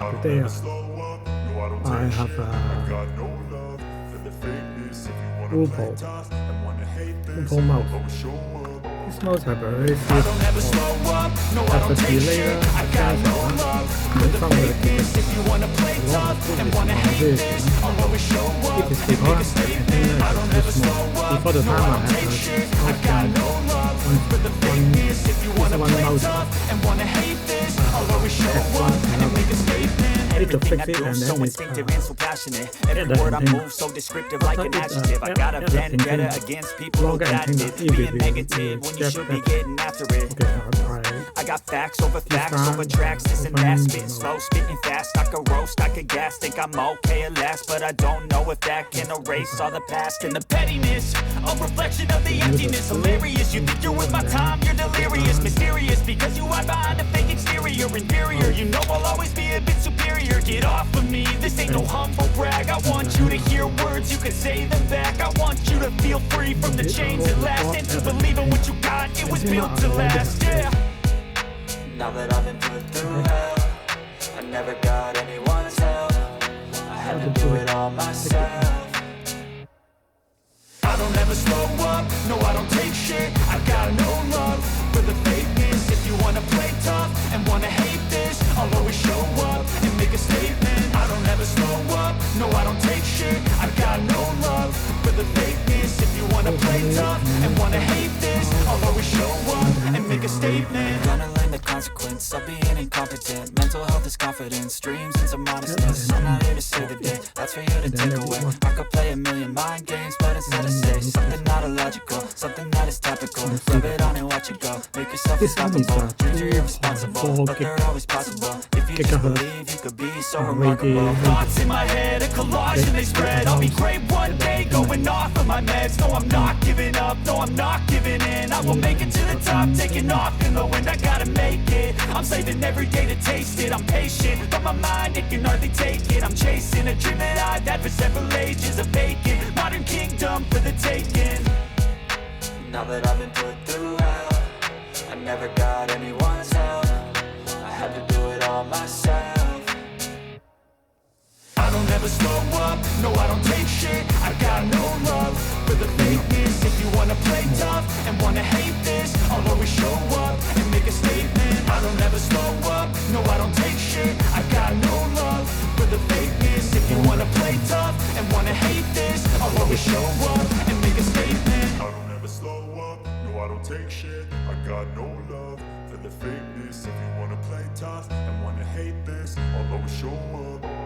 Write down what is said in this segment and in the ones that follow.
Today I have a Rapoo mouse. These mouse have a very serious as a delay sensor from the it is because I think this before the time I have one mouse I need to fix it and then it's every word I move so descriptive like an adjective. I got a vendetta against people who got it, being negative when you should be getting after it. I got facts over tracks, this and that, spitting slow, spitting fast. I could roast, I could gas, think I'm okay at last, but I don't know if that can erase all the past and the pettiness. A reflection of the emptiness, hilarious. You think you're with my time, you're delirious, mysterious because you hide behind a fake exterior, inferior. You know I'll always be a bit superior. Get off of me, this ain't no humble brag. I want you to hear words, you can say them back. I want you to feel free from the chains at last, and to believe in what you got, it was built to last, yeah. Now that I've been put through hell, I never got anyone's help. I had to do it all myself. I don't ever slow up, no I don't take shit. I got no love for the fakeness. If you wanna play tough and wanna hate this, I'll always show up and make a statement. I don't ever slow up, no I don't take shit. I got no love for the fakeness. If you wanna play tough and wanna hate this, I'll always show up and make a statement. Gonna learn the consequence of being incompetent. Mental health is confidence, dreams and some modestness. I'm not here to save the day, that's for you to take away. I could play a million mind games, but instead I say something not illogical, something that is topical. Rub it on and watch it go, make yourself unstoppable. Dreams are irresponsible, but they're always possible. If you just believe, you could be so remarkable. Thoughts in my head, a collage and they spread. I'll be great one day, going off of my meds. No, I'm not giving up, no, I'm not giving in. I will make it to the top, taking off in the wind. I gotta make it, I'm saving every day to taste it. I'm patient, but my mind, it can hardly take it. I'm chasing a dream that I've had for several ages, a vacant modern kingdom for the taking. Now that I've been put through hell, I never got anyone's help. I had to do it all myself. I don't ever slow up, no I don't take shit. I got no love for the fakeness. If you wanna play tough and wanna hate this, I'll always show up and make a statement. I don't ever slow up, no I don't take shit. I got no love for the fakeness. If you wanna play tough and wanna hate this, I'll always show up and make a statement. I don't ever slow up, no I don't take shit. I got no love for the fakeness. If you wanna play tough and wanna hate this, I'll always show up.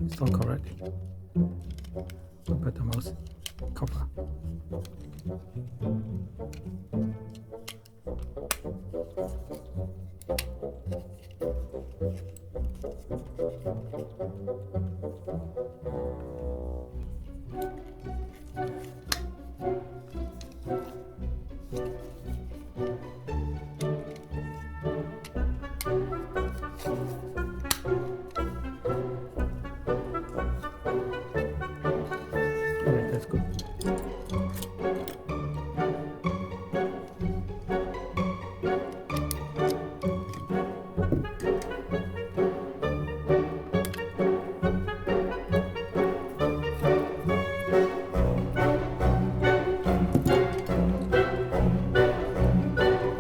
It's not correct. Put the mouse cover. Alright, that's good.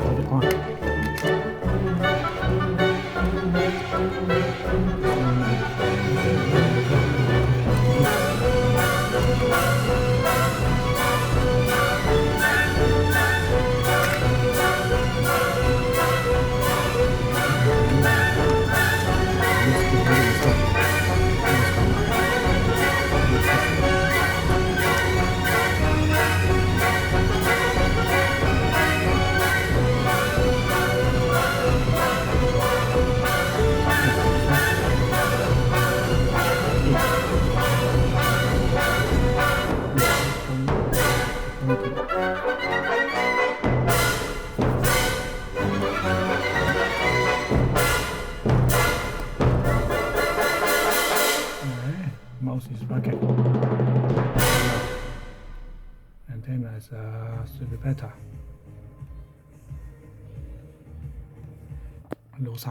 Hold it on. mouse is working. Antenna is should be better. 露晒。